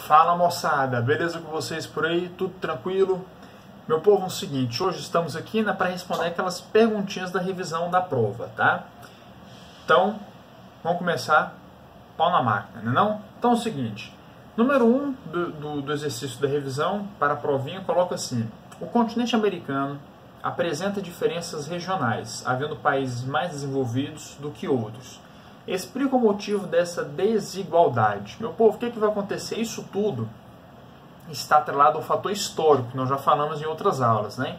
Fala moçada, beleza com vocês por aí? Tudo tranquilo? Meu povo, é o seguinte, hoje estamos aqui para responder aquelas perguntinhas da revisão da prova, tá? Então, vamos começar pau na máquina, não é não? Então é o seguinte, número 1 do exercício da revisão para a provinha coloca assim: o continente americano apresenta diferenças regionais, havendo países mais desenvolvidos do que outros. Explica o motivo dessa desigualdade. Meu povo, o que vai acontecer? Isso tudo está atrelado ao fator histórico, que nós já falamos em outras aulas, né?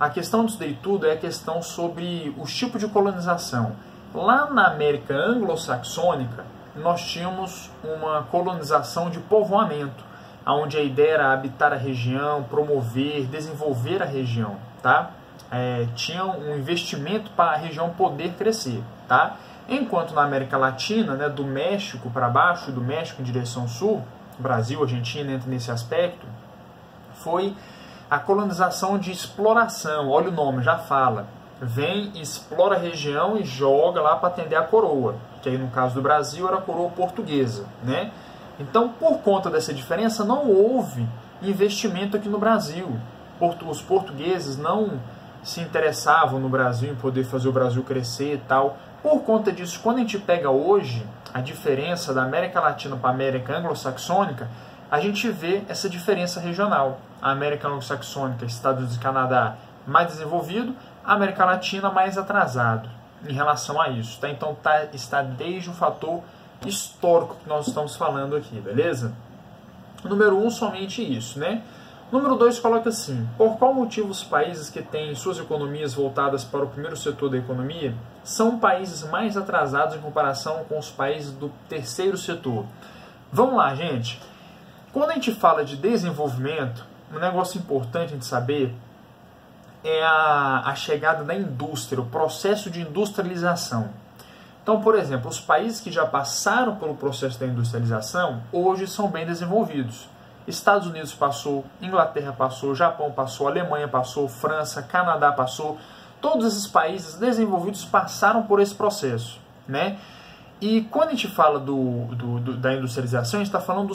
A questão disso daí tudo é a questão sobre os tipos de colonização. Lá na América anglo-saxônica, nós tínhamos uma colonização de povoamento, onde a ideia era habitar a região, promover, desenvolver a região, tá? Tinha um investimento para a região poder crescer, tá? Enquanto na América Latina, né, do México para baixo, do México em direção sul, Brasil, Argentina entra nesse aspecto, foi a colonização de exploração. Olha o nome, já fala. Vem, explora a região e joga lá para atender a coroa, que aí no caso do Brasil era a coroa portuguesa, né? Então, por conta dessa diferença, não houve investimento aqui no Brasil. Os portugueses não se interessavam no Brasil, em poder fazer o Brasil crescer e tal. Por conta disso, quando a gente pega hoje a diferença da América Latina para a América anglo-saxônica, a gente vê essa diferença regional. A América anglo-saxônica, Estados Unidos e Canadá, mais desenvolvido, a América Latina mais atrasado em relação a isso, tá? Então está desde o fator histórico que nós estamos falando aqui, beleza? Número 1, somente isso, né? Número 2 coloca assim: por qual motivo os países que têm suas economias voltadas para o primeiro setor da economia são países mais atrasados em comparação com os países do terceiro setor? Vamos lá, gente. Quando a gente fala de desenvolvimento, um negócio importante de saber é a chegada da indústria, o processo de industrialização. Então, por exemplo, os países que já passaram pelo processo da industrialização, hoje são bem desenvolvidos. Estados Unidos passou, Inglaterra passou, Japão passou, Alemanha passou, França, Canadá passou. Todos esses países desenvolvidos passaram por esse processo, né? E quando a gente fala da industrialização, a gente está falando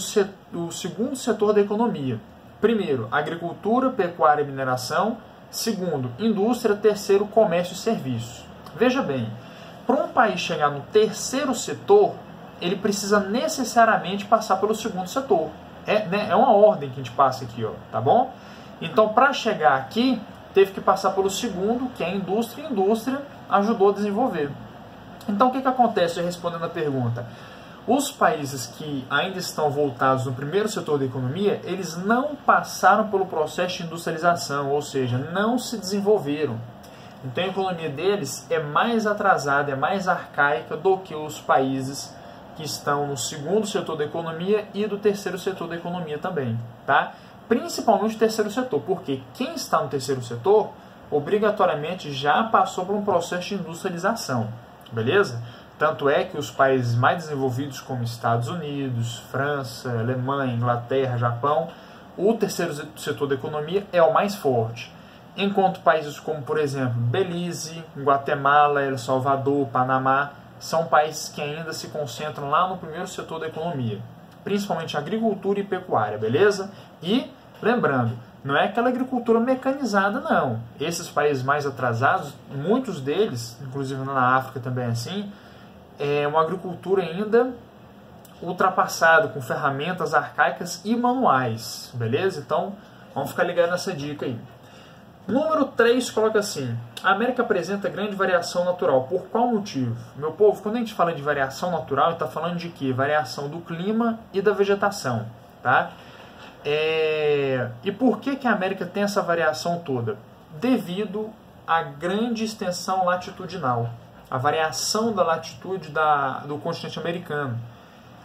do segundo setor da economia. Primeiro, agricultura, pecuária e mineração. Segundo, indústria. Terceiro, comércio e serviços. Veja bem, para um país chegar no terceiro setor, ele precisa necessariamente passar pelo segundo setor. É uma ordem que a gente passa aqui, ó, tá bom? Então, para chegar aqui, teve que passar pelo segundo, que é a indústria, e a indústria ajudou a desenvolver. Então, o que acontece, respondendo a pergunta? Os países que ainda estão voltados no primeiro setor da economia, eles não passaram pelo processo de industrialização, ou seja, não se desenvolveram. Então, a economia deles é mais atrasada, é mais arcaica do que os países que estão no segundo setor da economia e do terceiro setor da economia também, tá? Principalmente o terceiro setor, porque quem está no terceiro setor, obrigatoriamente já passou por um processo de industrialização, beleza? Tanto é que os países mais desenvolvidos, como Estados Unidos, França, Alemanha, Inglaterra, Japão, o terceiro setor da economia é o mais forte. Enquanto países como, por exemplo, Belize, Guatemala, El Salvador, Panamá, são países que ainda se concentram lá no primeiro setor da economia, principalmente agricultura e pecuária, beleza? E, lembrando, não é aquela agricultura mecanizada, não. Esses países mais atrasados, muitos deles, inclusive na África também é assim, é uma agricultura ainda ultrapassada, com ferramentas arcaicas e manuais, beleza? Então, vamos ficar ligados nessa dica aí. Número 3 coloca assim: a América apresenta grande variação natural. Por qual motivo? Meu povo, quando a gente fala de variação natural, a gente está falando de quê? Variação do clima e da vegetação, tá? E por que a América tem essa variação toda? Devido à grande extensão latitudinal, a variação da latitude do continente americano.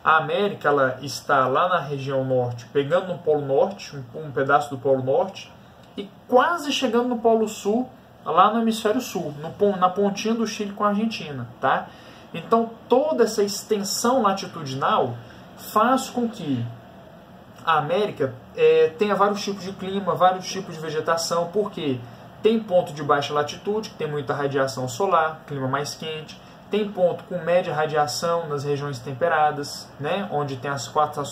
A América ela está lá na região norte, pegando no Polo Norte, um pedaço do Polo Norte, e quase chegando no Polo Sul, lá no Hemisfério Sul, na pontinha do Chile com a Argentina, tá? Então, toda essa extensão latitudinal faz com que a América tenha vários tipos de clima, vários tipos de vegetação, porque tem ponto de baixa latitude, que tem muita radiação solar, clima mais quente, Tem ponto com média radiação nas regiões temperadas, né, onde tem as quatro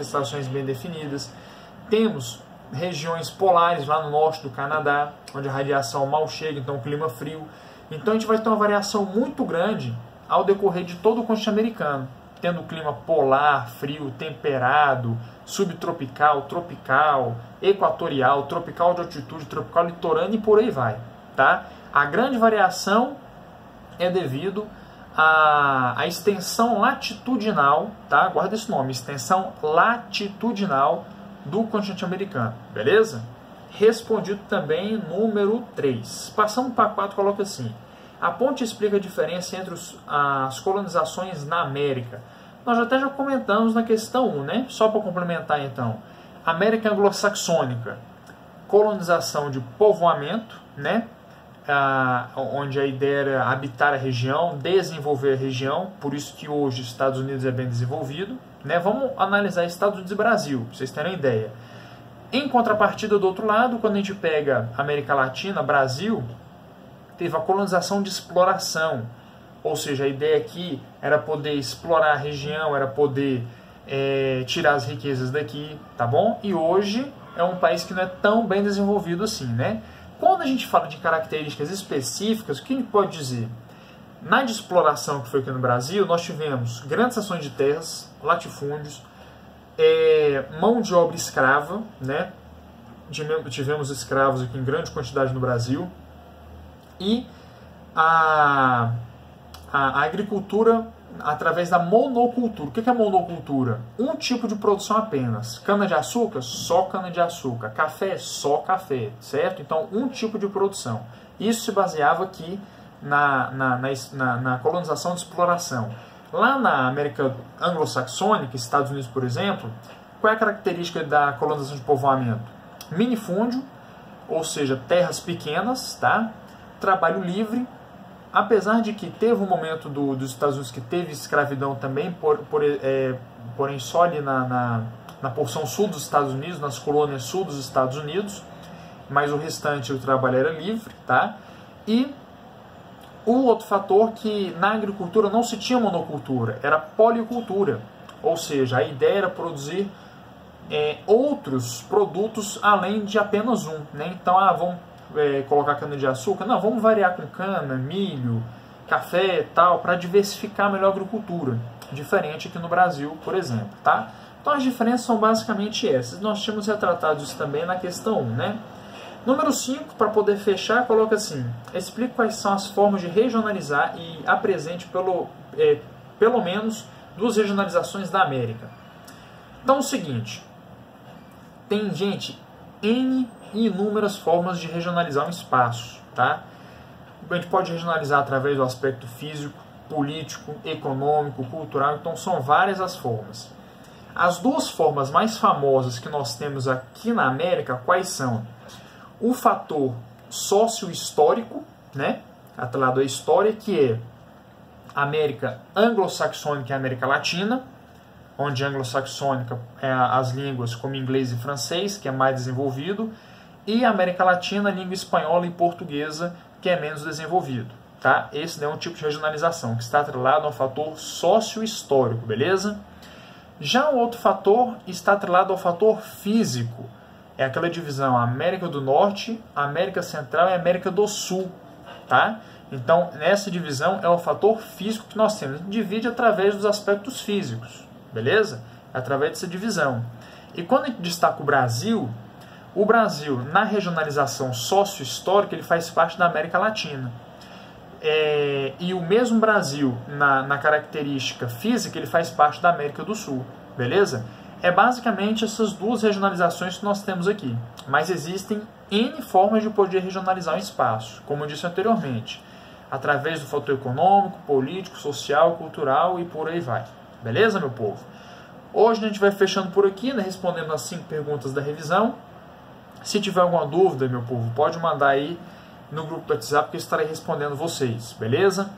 estações bem definidas. Temos regiões polares lá no norte do Canadá, onde a radiação mal chega, então o clima frio. Então a gente vai ter uma variação muito grande ao decorrer de todo o continente americano, tendo clima polar, frio, temperado, subtropical, tropical, equatorial, tropical de altitude, tropical litorâneo e por aí vai. Tá? A grande variação é devido à extensão latitudinal, tá? Guarda esse nome, extensão latitudinal do continente americano, beleza? Respondido também número 3. Passando para 4, coloca assim: a ponte explica a diferença entre as colonizações na América. Nós já comentamos na questão 1, né? Só para complementar então. América anglo-saxônica, colonização de povoamento, né? Onde a ideia era habitar a região, desenvolver a região, por isso que hoje os Estados Unidos é bem desenvolvido. Né? Vamos analisar Estados Unidos e Brasil, para vocês terem uma ideia. Em contrapartida, do outro lado, quando a gente pega América Latina, Brasil, teve a colonização de exploração, ou seja, a ideia aqui era poder explorar a região, era poder tirar as riquezas daqui, tá bom? E hoje é um país que não é tão bem desenvolvido assim, né? Quando a gente fala de características específicas, o que a gente pode dizer? Na de exploração que foi aqui no Brasil, nós tivemos grandes ações de terras, latifúndios, mão de obra escrava, né? Tivemos escravos aqui em grande quantidade no Brasil, e a agricultura através da monocultura. O que é monocultura? Um tipo de produção apenas. Cana-de-açúcar, só cana-de-açúcar. Café, só café, certo? Então, um tipo de produção. Isso se baseava aqui na colonização de exploração. Lá na América anglo-saxônica, Estados Unidos, por exemplo, qual é a característica da colonização de povoamento? Minifúndio, ou seja, terras pequenas, tá? Trabalho livre, apesar de que teve um momento dos Estados Unidos que teve escravidão também, porém só ali na porção sul dos Estados Unidos, nas colônias sul dos Estados Unidos, mas o restante o trabalho era livre, tá? E o outro fator que na agricultura não se tinha monocultura, era policultura, ou seja, a ideia era produzir outros produtos além de apenas um, né? Então, vamos colocar cana-de-açúcar? Não, vamos variar com cana, milho, café e tal, para diversificar melhor a agricultura, diferente aqui no Brasil, por exemplo, tá? Então as diferenças são basicamente essas. Nós tínhamos retratado isso também na questão 1, né? Número 5, para poder fechar, coloca assim: explique quais são as formas de regionalizar e apresente pelo menos 2 regionalizações da América. Então é o seguinte, tem, gente, N e inúmeras formas de regionalizar um espaço, tá? A gente pode regionalizar através do aspecto físico, político, econômico, cultural, então são várias as formas. As 2 formas mais famosas que nós temos aqui na América, quais são? O fator sócio-histórico, né? Atrelado à história, que é a América anglo-saxônica e a América Latina, onde anglo-saxônica é as línguas como inglês e francês, que é mais desenvolvido, e a América Latina, língua espanhola e portuguesa, que é menos desenvolvido. Tá? Esse é um tipo de regionalização, que está atrelado a um fator sócio-histórico, beleza? Já o outro fator está atrelado ao fator físico. É aquela divisão América do Norte, América Central e América do Sul. Tá? Então, nessa divisão é o fator físico que nós temos. A gente divide através dos aspectos físicos, beleza? Através dessa divisão. E quando a gente destaca o Brasil, na regionalização sócio-histórica, ele faz parte da América Latina. E o mesmo Brasil, na característica física, ele faz parte da América do Sul, beleza? É basicamente essas 2 regionalizações que nós temos aqui. Mas existem N formas de poder regionalizar um espaço, como eu disse anteriormente, através do fator econômico, político, social, cultural e por aí vai. Beleza, meu povo? Hoje a gente vai fechando por aqui, né, respondendo as 5 perguntas da revisão. Se tiver alguma dúvida, meu povo, pode mandar aí no grupo do WhatsApp que eu estarei respondendo vocês, beleza?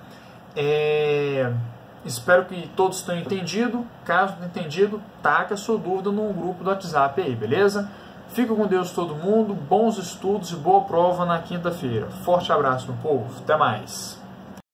Espero que todos tenham entendido. Caso não entendido, taca a sua dúvida no grupo do WhatsApp aí, beleza? Fica com Deus todo mundo, bons estudos e boa prova na quinta-feira. Forte abraço, meu povo, até mais!